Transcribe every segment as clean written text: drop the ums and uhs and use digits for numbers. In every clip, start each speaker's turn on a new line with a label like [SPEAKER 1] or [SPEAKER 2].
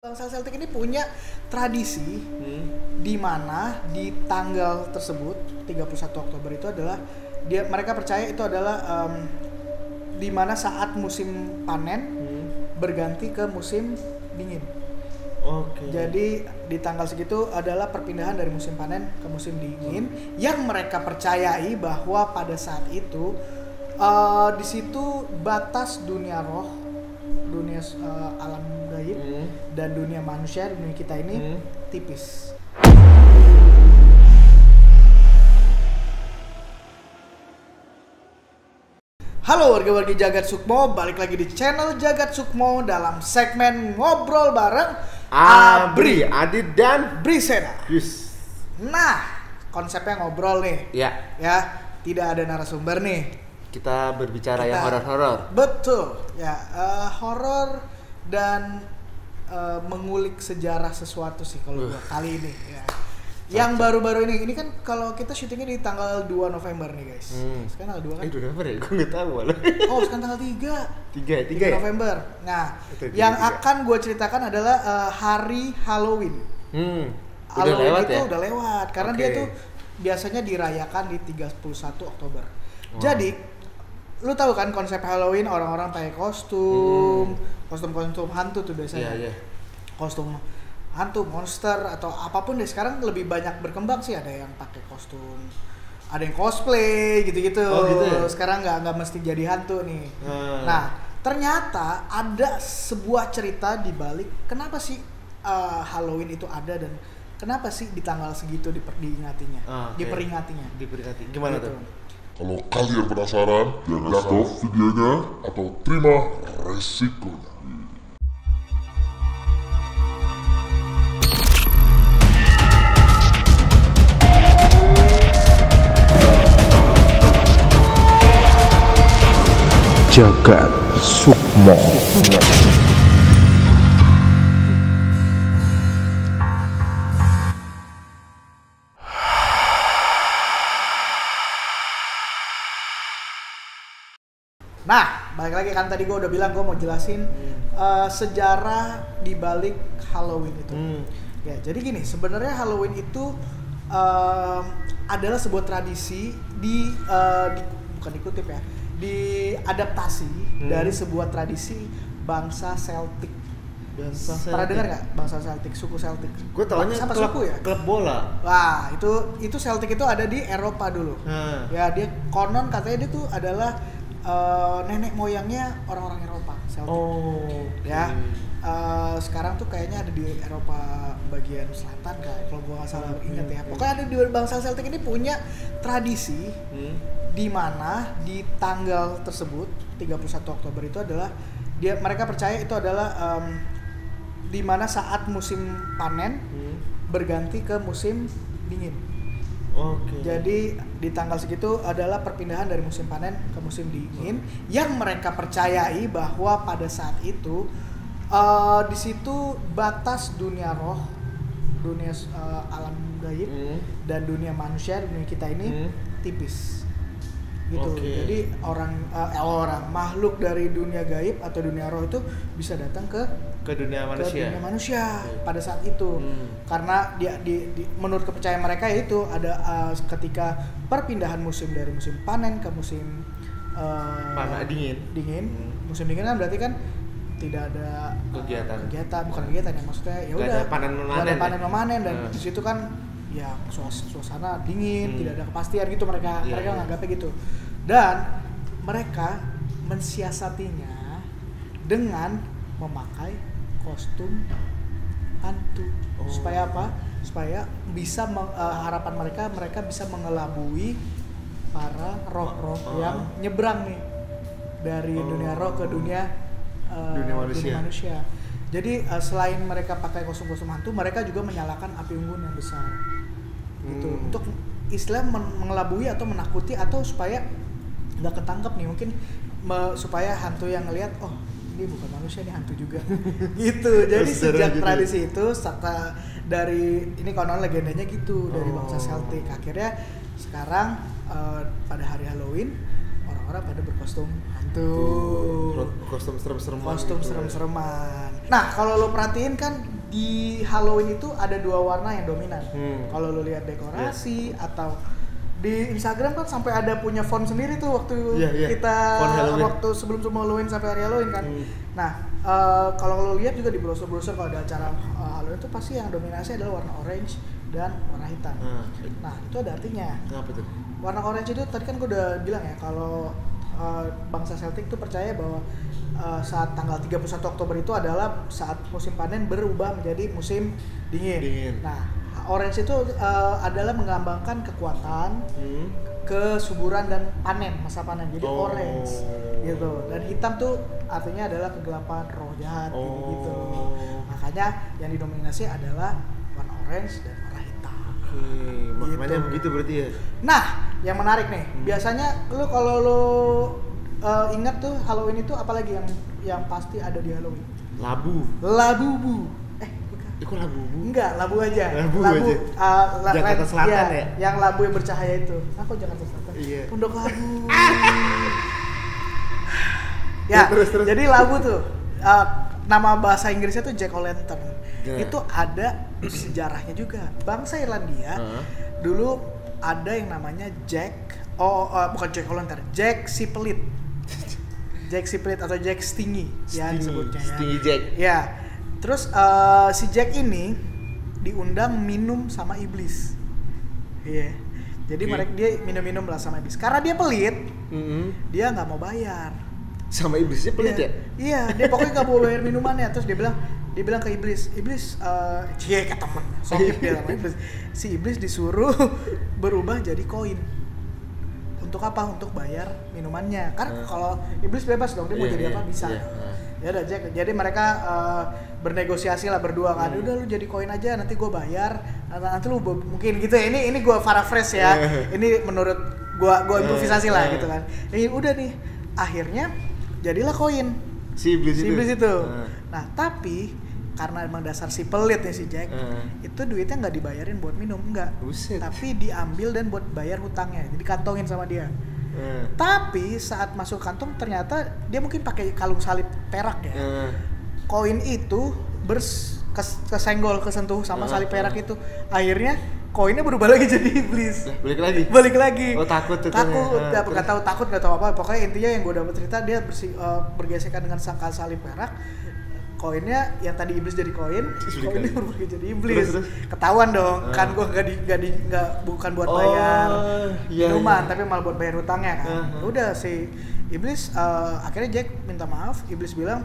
[SPEAKER 1] Bangsa Celtic ini punya tradisi di mana di tanggal tersebut 31 Oktober itu adalah mereka percaya itu adalah di mana saat musim panen berganti ke musim dingin.
[SPEAKER 2] Oke.
[SPEAKER 1] Jadi di tanggal segitu adalah perpindahan dari musim panen ke musim dingin yang mereka percayai bahwa pada saat itu di situ batas dunia roh, dunia alam gaib dan dunia manusia, dunia kita ini tipis. Halo warga-wargi Jagat Sukmo, balik lagi di channel Jagat Sukmo dalam segmen ngobrol bareng
[SPEAKER 2] Abri, Adit dan
[SPEAKER 1] Brisena.
[SPEAKER 2] Yus.
[SPEAKER 1] Nah, konsepnya ngobrol nih.
[SPEAKER 2] Ya,
[SPEAKER 1] tidak ada narasumber nih.
[SPEAKER 2] kita berbicara yang horor-horor.
[SPEAKER 1] Betul, ya horor dan mengulik sejarah sesuatu sih kalau gua kali ini. Ya. Yang baru-baru ini kan kalau kita syutingnya di tanggal 2 November nih guys. Sekarang tanggal 2 kan?
[SPEAKER 2] 2 November ya? Gue nggak tahu malah.
[SPEAKER 1] Oh, sekarang tanggal 3.
[SPEAKER 2] 3
[SPEAKER 1] November. Nah,
[SPEAKER 2] Itu
[SPEAKER 1] yang
[SPEAKER 2] 3.
[SPEAKER 1] akan gue ceritakan adalah hari Halloween.
[SPEAKER 2] Udah
[SPEAKER 1] Halloween
[SPEAKER 2] lewat
[SPEAKER 1] itu
[SPEAKER 2] ya?
[SPEAKER 1] udah lewat karena dia tuh biasanya dirayakan di 31 Oktober. Jadi, lu tahu kan konsep Halloween, orang-orang pakai kostum hantu tuh biasanya.
[SPEAKER 2] Iya.
[SPEAKER 1] Kostum hantu, monster atau apapun deh. Sekarang lebih banyak berkembang sih, ada yang pakai kostum, ada yang cosplay gitu-gitu.
[SPEAKER 2] Oh, gitu ya?
[SPEAKER 1] Sekarang nggak mesti jadi hantu nih. Nah, ternyata ada sebuah cerita di balik kenapa sih Halloween itu ada dan kenapa sih di tanggal segitu diperingatinya.
[SPEAKER 2] Diperingati. Gimana
[SPEAKER 1] Gitu.
[SPEAKER 2] tuh?
[SPEAKER 3] Kalau kalian penasaran, jangan stop videonya atau terima resikonya.
[SPEAKER 4] Jagat Sukmo.
[SPEAKER 1] Nah, balik lagi kan tadi gue udah bilang gue mau jelasin sejarah di balik Halloween itu. Ya, jadi gini, sebenarnya Halloween itu adalah sebuah tradisi bukan dikutip ya, diadaptasi dari sebuah tradisi bangsa Celtic. Pernah dengar nggak bangsa Celtic, suku Celtic?
[SPEAKER 2] Gue taunya
[SPEAKER 1] sama
[SPEAKER 2] klub,
[SPEAKER 1] suku ya.
[SPEAKER 2] klub bola.
[SPEAKER 1] Wah, itu Celtic itu ada di Eropa dulu. Ya, dia konon katanya dia tuh adalah nenek moyangnya orang-orang Eropa, Celtic. Ya, sekarang tuh kayaknya ada di Eropa bagian selatan kalau gua nggak salah ingat ya. Pokoknya ada di bangsa Celtic ini punya tradisi di mana di tanggal tersebut 31 Oktober itu adalah mereka percaya itu adalah di mana saat musim panen berganti ke musim dingin. Jadi di tanggal segitu adalah perpindahan dari musim panen ke musim dingin yang mereka percayai bahwa pada saat itu di situ batas dunia roh, dunia alam gaib dan dunia manusia, dunia kita ini tipis. Gitu. Jadi orang makhluk dari dunia gaib atau dunia roh itu bisa datang ke
[SPEAKER 2] dunia manusia.
[SPEAKER 1] Pada saat itu. Karena menurut kepercayaan mereka yaitu ada ketika perpindahan musim dari musim panen ke musim dingin. Musim dingin kan berarti kan tidak ada bukan kegiatan ya, maksudnya ya udah panen memanen dan di situ kan ya suasana dingin, tidak ada kepastian gitu mereka menganggapnya gitu. Dan mereka mensiasatinya dengan memakai kostum hantu. Supaya apa? Supaya bisa harapan mereka bisa mengelabui para roh-roh yang nyebrang nih dari dunia roh ke dunia manusia. Jadi selain mereka pakai kostum-kostum hantu, mereka juga menyalakan api unggun yang besar. Gitu. Untuk istilah mengelabui atau menakuti atau supaya nggak ketangkep nih, mungkin supaya hantu yang ngelihat, oh ini bukan manusia, ini hantu juga. Gitu. Jadi sejak tradisi itu dari ini konon legendanya gitu dari bangsa Celtic. Akhirnya sekarang pada hari Halloween orang-orang pada berkostum hantu.
[SPEAKER 2] Kostum serem-sereman.
[SPEAKER 1] Kostum serem-sereman. Nah, kalau lo perhatiin kan di Halloween itu ada 2 warna yang dominan. Kalau lu lihat dekorasi atau di Instagram kan sampai ada punya font sendiri tuh waktu kita waktu sebelum Halloween sampai hari Halloween kan. Nah, kalau lo lihat juga di brosur-brosur kalau ada acara Halloween itu pasti yang dominasi adalah warna orange dan warna hitam. Nah, itu ada artinya.
[SPEAKER 2] Kenapa tuh?
[SPEAKER 1] Warna orange itu tadi kan gue udah bilang ya kalau bangsa Celtic tuh percaya bahwa saat tanggal 31 Oktober itu adalah saat musim panen berubah menjadi musim dingin. Nah, orange itu adalah melambangkan kekuatan, kesuburan dan panen, masa panen. Jadi orange gitu. Dan hitam tuh artinya adalah kegelapan, roh jahat gitu. Makanya yang didominasi adalah warna orange dan warna hitam.
[SPEAKER 2] Makanya gitu. Begitu berarti ya. Nah,
[SPEAKER 1] yang menarik nih, biasanya lu kalau lu ingat tuh Halloween itu apalagi yang pasti ada di Halloween? Labubu.
[SPEAKER 2] Kok labu?
[SPEAKER 1] Enggak, labu aja.
[SPEAKER 2] Jakarta Selatan ya?
[SPEAKER 1] Yang labu yang bercahaya itu. Kok Jakarta Selatan?
[SPEAKER 2] Iya.
[SPEAKER 1] Pondok Labu. Ya, terus. Jadi labu tuh nama bahasa Inggrisnya tuh Jack-o'-lantern. Itu ada sejarahnya juga. Bangsa Irlandia dulu ada yang namanya bukan Jack-o'-lantern, Jack Sipelit. Jack Sipelit atau Jack Stingy ya disebutnya ya.
[SPEAKER 2] Stingy Jack.
[SPEAKER 1] Ya. Terus si Jack ini diundang minum sama iblis. Iya. Jadi mereka dia minum lah sama iblis. Karena dia pelit, dia nggak mau bayar.
[SPEAKER 2] Sama iblisnya pelit ya?
[SPEAKER 1] Iya, dia pokoknya nggak mau bayar minumannya. Terus dia bilang ke iblis, ke temen, sokip dia sama iblis. Si iblis disuruh berubah jadi koin. Untuk apa? Untuk bayar minumannya. Karena kalau iblis bebas dong, dia mau jadi apa bisa. Ya udah Jack. Jadi mereka bernegosiasi lah berdua kan. Udah lu jadi koin aja, nanti gue bayar. Nanti lu mungkin gitu ya. Ini gue paraphrase ya. Ini menurut gue improvisasi lah gitu kan. Udah nih. Akhirnya jadilah koin.
[SPEAKER 2] Si iblis
[SPEAKER 1] itu. Nah, tapi karena emang dasar si pelit nih si Jack, itu duitnya nggak dibayarin buat minum, enggak. Tapi diambil dan buat bayar hutangnya. Jadi kantongin sama dia. Tapi saat masuk kantong ternyata dia mungkin pakai kalung salib perak ya. Koin itu kesentuh sama salib perak itu. Akhirnya koinnya berubah lagi jadi iblis. Balik lagi.
[SPEAKER 2] Oh, takut.
[SPEAKER 1] Enggak tahu apa. Pokoknya intinya yang gue dapat cerita dia bergesekan dengan salib perak. Koinnya yang tadi iblis jadi koinnya berubah jadi iblis. Terus. Ketahuan dong, kan gue bukan buat bayar minuman, tapi malah buat bayar hutangnya kan. Udah si iblis akhirnya Jack minta maaf. Iblis bilang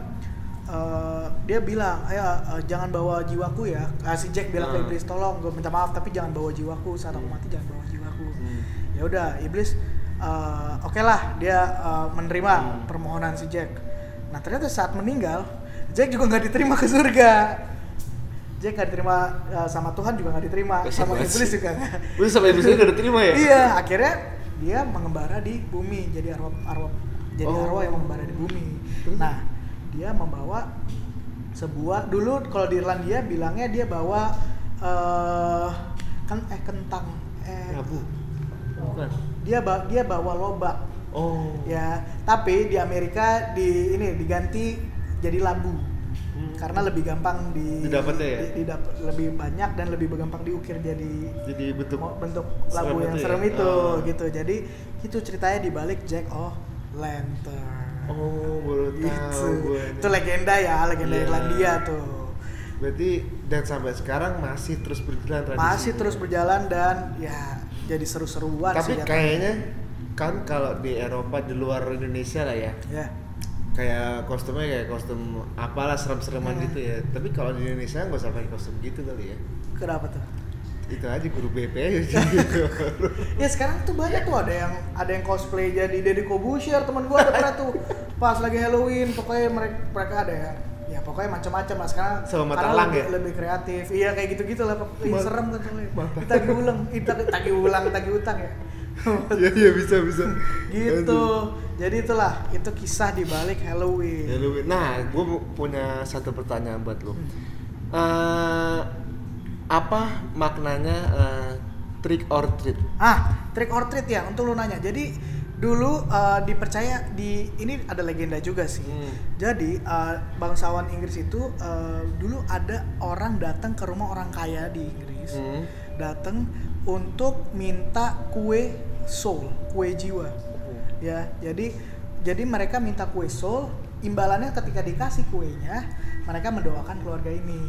[SPEAKER 1] dia bilang, jangan bawa jiwaku ya. Si Jack bilang ke iblis, tolong gue minta maaf tapi jangan bawa jiwaku, saat aku mati jangan bawa jiwaku. Ya udah iblis oke lah dia menerima permohonan si Jack. Nah ternyata saat meninggal Jack juga nggak diterima ke surga. Jack nggak diterima sama Tuhan, juga nggak diterima sama iblis juga.
[SPEAKER 2] Sama iblis nggak diterima ya?
[SPEAKER 1] Iya, akhirnya dia mengembara di bumi, jadi arwah yang mengembara di bumi. Nah, dia membawa sebuah, dulu kalau di Irlandia bilangnya dia bawa kentang.
[SPEAKER 2] Labu. Bukan.
[SPEAKER 1] Dia bawa lobak. Ya, tapi di Amerika diganti jadi labu. Karena lebih gampang
[SPEAKER 2] didapatnya ya?
[SPEAKER 1] Lebih banyak dan lebih gampang diukir jadi bentuk labu yang serem itu gitu. Jadi itu ceritanya di balik Jack-o'-lantern.
[SPEAKER 2] Baru tahu.
[SPEAKER 1] Itu legenda Irlandia tuh.
[SPEAKER 2] Berarti dan sampai sekarang masih terus berjalan tradisi.
[SPEAKER 1] Masih terus berjalan dan ya jadi seru-seruan.
[SPEAKER 2] Tapi kayaknya kan kalau di Eropa di luar Indonesia lah ya.
[SPEAKER 1] Ya.
[SPEAKER 2] Kayak kostumnya kayak kostum apalah serem-sereman gitu ya. Tapi kalau di Indonesia nggak usah pakai kostum gitu kali ya.
[SPEAKER 1] Kenapa tuh?
[SPEAKER 2] Itu aja guru BP aja.
[SPEAKER 1] Ya sekarang tuh banyak tuh ada yang cosplay jadi Deddy Corbuzier, teman gua ada pernah tuh pas lagi Halloween. Pokoknya mereka ada ya pokoknya macam-macam lah sekarang.
[SPEAKER 2] Sama
[SPEAKER 1] karena
[SPEAKER 2] Matalang
[SPEAKER 1] lebih kreatif. Iya kayak gitu-gitu lah. Serem kan soalnya. Tagih utang ya.
[SPEAKER 2] Iya bisa.
[SPEAKER 1] Gitu. Jadi itu kisah di balik Halloween.
[SPEAKER 2] Nah, gue punya satu pertanyaan buat lo. Apa maknanya trick or treat?
[SPEAKER 1] Trick or treat ya, untuk lo nanya. Jadi Dulu dipercaya ini ada legenda juga sih. Jadi bangsawan Inggris itu dulu ada orang datang ke rumah orang kaya di Inggris, datang untuk minta kue soul, kue jiwa. Ya, jadi mereka minta kue soul. Imbalannya ketika dikasih kuenya, mereka mendoakan keluarga ini,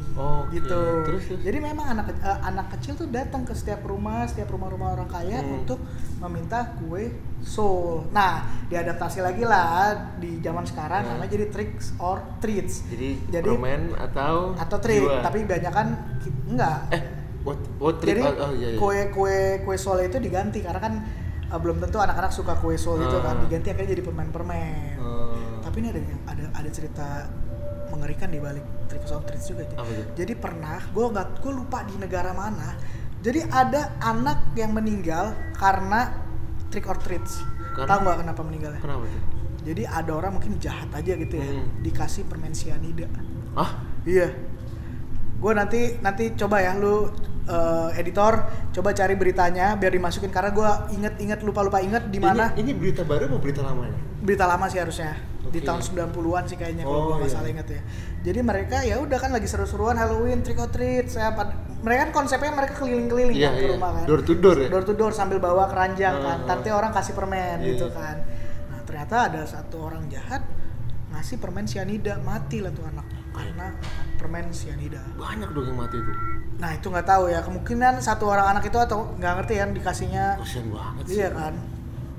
[SPEAKER 1] gitu. Terus. Jadi memang anak kecil tuh datang ke setiap rumah orang kaya untuk meminta kue soul. Nah, diadaptasi lagi lah di zaman sekarang namanya jadi tricks or treats.
[SPEAKER 2] Jadi permen atau
[SPEAKER 1] treat, tapi banyak kan enggak.
[SPEAKER 2] Jadi
[SPEAKER 1] kue soul itu diganti karena kan belum tentu anak-anak suka kue soul itu kan, diganti akhirnya jadi permen-permen. Tapi ini ada cerita mengerikan di balik tricks or treats juga. Jadi pernah, gue lupa di negara mana. Jadi ada anak yang meninggal karena trick or treats. Tahu nggak kenapa meninggalnya?
[SPEAKER 2] Kenapa tuh?
[SPEAKER 1] Jadi ada orang mungkin jahat aja gitu ya, dikasih permen sianida. Iya. Gue nanti coba ya lu editor coba cari beritanya biar dimasukin karena gue inget lupa inget di mana.
[SPEAKER 2] Ini berita baru atau berita lama ya?
[SPEAKER 1] Berita lama sih harusnya. Di tahun 90-an sih kayaknya kalau gue nggak salah inget ya. Jadi mereka ya udah kan lagi seru-seruan Halloween trick or treat. Mereka kan konsepnya mereka keliling-keliling ke rumah kan.
[SPEAKER 2] Door to door ya?
[SPEAKER 1] Door to door sambil bawa keranjang kan. Nanti orang kasih permen gitu kan. Nah ternyata ada satu orang jahat ngasih permen sianida, mati lah tuh anak karena permen sianida.
[SPEAKER 2] Banyak dong yang mati itu.
[SPEAKER 1] Nah itu nggak tahu ya, kemungkinan satu orang anak itu atau nggak ngerti kan dikasihnya.
[SPEAKER 2] Kasian banget sih.
[SPEAKER 1] Iya kan,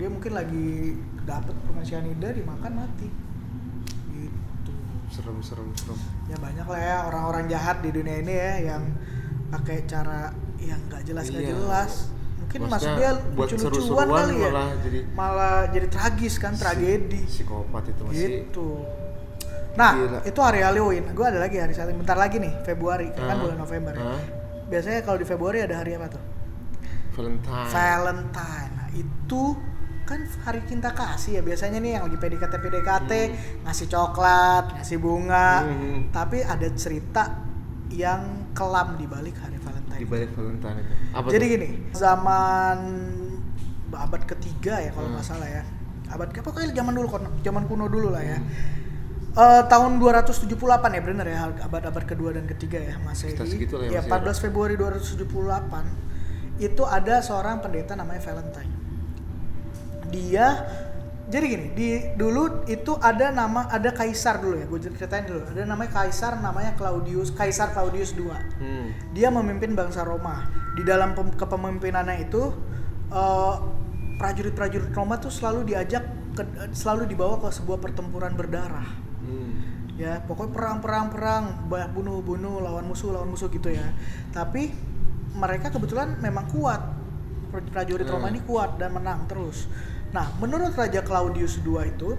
[SPEAKER 1] dia mungkin lagi dapet permen sianida dimakan mati. Gitu.
[SPEAKER 2] Serem.
[SPEAKER 1] Ya banyak lah ya orang-orang jahat di dunia ini ya yang pakai cara yang nggak jelas. Mungkin maksud dia lucu-lucuan kali ya. Malah jadi tragis kan, tragedi.
[SPEAKER 2] Psikopat itu masih.
[SPEAKER 1] Gitu. Nah, itu hari Halloween. Gue ada lagi hari Halloween. Bentar lagi nih, Februari. Kan bulan November ya. Biasanya kalau di Februari ada hari apa tuh? Valentine. Nah, itu kan hari cinta kasih ya. Biasanya nih yang lagi PDKT ngasih coklat, ngasih bunga. Tapi ada cerita yang kelam di balik hari Valentine.
[SPEAKER 2] Di balik Valentine itu. Apa
[SPEAKER 1] jadi
[SPEAKER 2] tuh?
[SPEAKER 1] Gini, zaman abad ketiga ya kalau nggak salah ya. Pokoknya zaman kuno dulu lah ya. Tahun 278 ya benar ya, abad kedua dan ketiga ya Masehi. Ya 14 Februari 278 itu ada seorang pendeta namanya Valentine. Dia jadi gini, dulu itu ada kaisar dulu ya, gue ceritain dulu. Ada namanya kaisar Kaisar Claudius II. Dia memimpin bangsa Roma. Di dalam kepemimpinannya itu prajurit-prajurit Roma tuh selalu dibawa ke sebuah pertempuran berdarah. Ya pokoknya perang, bunuh lawan musuh gitu ya. Tapi mereka kebetulan memang kuat, prajurit Roma ini kuat dan menang terus. Nah menurut Raja Claudius II itu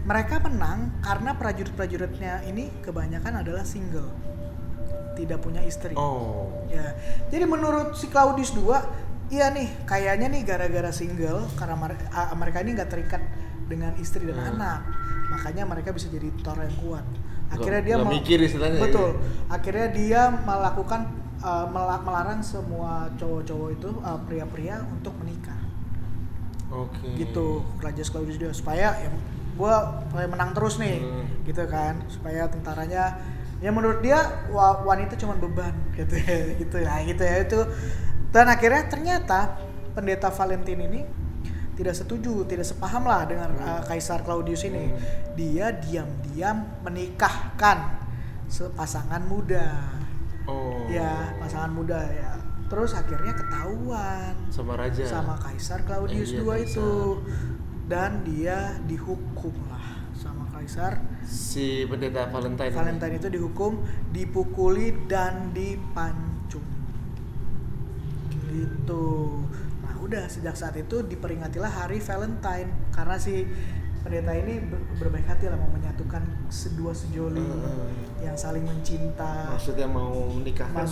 [SPEAKER 1] mereka menang karena prajuritnya ini kebanyakan adalah single, tidak punya istri. Ya jadi menurut si Claudius II, iya nih kayaknya nih gara-gara single karena mereka ini nggak terikat dengan istri dan anak, makanya mereka bisa jadi tentara yang kuat. Akhirnya dia
[SPEAKER 2] mikir istilahnya.
[SPEAKER 1] Betul. Akhirnya dia melakukan melarang semua cowok-cowok itu pria-pria untuk menikah. Gitu Raja Claudius II supaya gua menang terus nih, gitu kan, supaya tentaranya ya menurut dia wanita cuma beban gitu ya itu. Dan akhirnya ternyata pendeta Valentine ini tidak setuju, tidak sepaham lah dengan Kaisar Claudius ini. Dia diam-diam menikahkan pasangan muda. Ya, pasangan muda ya. Terus akhirnya ketahuan sama Kaisar Claudius II itu. Dan dia dihukum lah sama Kaisar.
[SPEAKER 2] Si pendeta Valentine.
[SPEAKER 1] Valentine itu dihukum, dipukuli dan dipancung. Gitu. Udah sejak saat itu diperingatilah hari Valentine karena si pendeta ini berbaik hati lah mau menyatukan kedua sejoli yang saling mencinta.
[SPEAKER 2] Maksudnya mau menikahkan.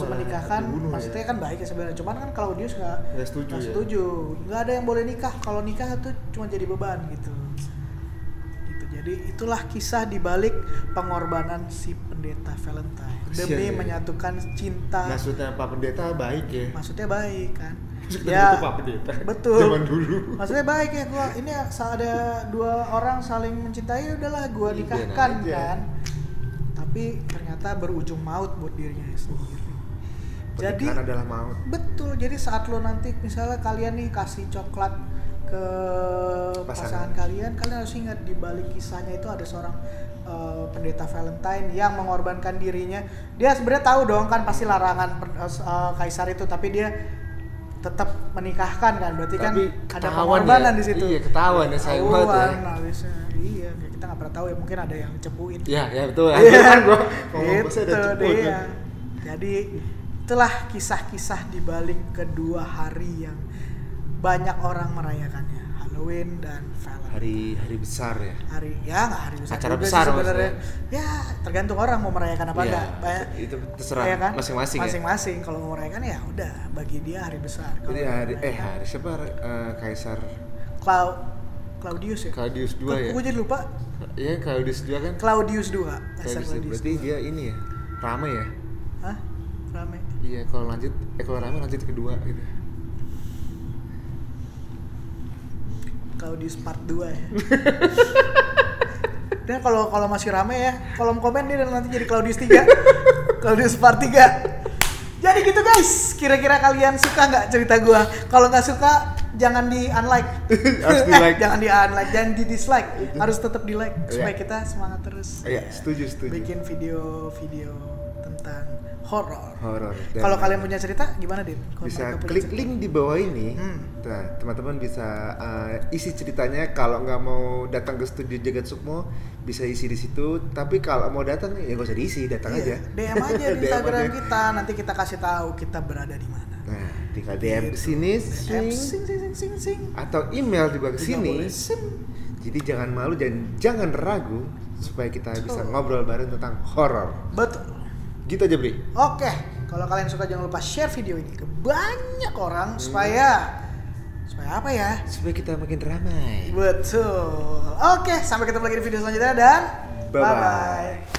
[SPEAKER 1] Maksudnya kan baik ya sebenarnya. Cuman kan Claudius nggak setuju. Nggak ada yang boleh nikah. Kalau nikah itu cuma jadi beban gitu. Jadi itulah kisah di balik pengorbanan si pendeta Valentine demi menyatukan cinta.
[SPEAKER 2] Maksudnya Pak Pendeta baik ya?
[SPEAKER 1] Maksudnya baik kan. Ya,
[SPEAKER 2] itu Pak Pendeta.
[SPEAKER 1] Betul.
[SPEAKER 2] Zaman dulu.
[SPEAKER 1] Maksudnya baik ya gua ini ada dua orang saling mencintai udahlah gua nikahkan kan. Tapi ternyata berujung maut buat dirinya sendiri. Jadi
[SPEAKER 2] adalah maut.
[SPEAKER 1] Betul. Jadi saat lo nanti misalnya kalian nih kasih coklat ke pasangan kalian harus ingat di balik kisahnya itu ada seorang pendeta Valentine yang mengorbankan dirinya. Dia sebenarnya tahu dong kan pasti larangan kaisar itu, tapi dia tetap menikahkan kan. Berarti tapi kan ada pengorbanan di situ.
[SPEAKER 2] Iya, ketahuan ya sayang banget ya.
[SPEAKER 1] Iya, kita nggak pernah tahu ya, mungkin ada yang cepuin.
[SPEAKER 2] Iya, betul. Iya kan gua ngomong pasti ada cepuin.
[SPEAKER 1] Iya. Jadi itulah kisah-kisah di balik kedua hari yang banyak orang merayakannya, Halloween dan Valentine.
[SPEAKER 2] Hari besar ya.
[SPEAKER 1] Nggak hari besar.
[SPEAKER 2] Acara besar sebenarnya.
[SPEAKER 1] Ya tergantung orang mau merayakan apa enggak.
[SPEAKER 2] Itu terserah ya kan? Masing-masing.
[SPEAKER 1] Masing-masing. Kalau mau merayakan ya udah bagi dia hari besar.
[SPEAKER 2] Jadi hari siapa Kaisar?
[SPEAKER 1] Claudius ya.
[SPEAKER 2] Claudius II ya.
[SPEAKER 1] Gue jadi lupa.
[SPEAKER 2] Iya Claudius II kan.
[SPEAKER 1] Claudius II.
[SPEAKER 2] Berarti dia ini ya rame ya.
[SPEAKER 1] Hah? Rame.
[SPEAKER 2] Iya kalau rame lanjut kedua gitu.
[SPEAKER 1] Claudius part 2 ya. Dan kalau masih rame ya, kolom komen dia nanti jadi Claudius 3. Claudius part 3. Jadi gitu guys, kira-kira kalian suka nggak cerita gua? Kalau nggak suka jangan di unlike.
[SPEAKER 2] Harus di like.
[SPEAKER 1] Jangan di unlike, jangan di dislike. Harus tetap di like supaya kita semangat terus.
[SPEAKER 2] Iya, setuju.
[SPEAKER 1] Bikin video tentang horor.
[SPEAKER 2] Kalau
[SPEAKER 1] kalian punya cerita gimana, Din?
[SPEAKER 2] Bisa klik link di bawah ini. Nah, teman-teman bisa isi ceritanya. Kalau nggak mau datang ke studio Jagat Sukmo, bisa isi di situ. Tapi kalau mau datang ya nggak usah diisi, datang aja.
[SPEAKER 1] DM aja di Instagram kita. Nanti kita kasih tahu kita berada di mana.
[SPEAKER 2] Nah, tinggal DM ke sini,
[SPEAKER 1] sing.
[SPEAKER 2] atau email juga ke sini. Jadi jangan malu dan jangan ragu supaya kita bisa ngobrol bareng tentang horor.
[SPEAKER 1] Betul.
[SPEAKER 2] Gitu aja, Bri.
[SPEAKER 1] Oke, kalau kalian suka jangan lupa share video ini ke banyak orang supaya apa ya?
[SPEAKER 2] Supaya kita makin ramai.
[SPEAKER 1] Betul. Oke, sampai ketemu lagi di video selanjutnya dan bye-bye.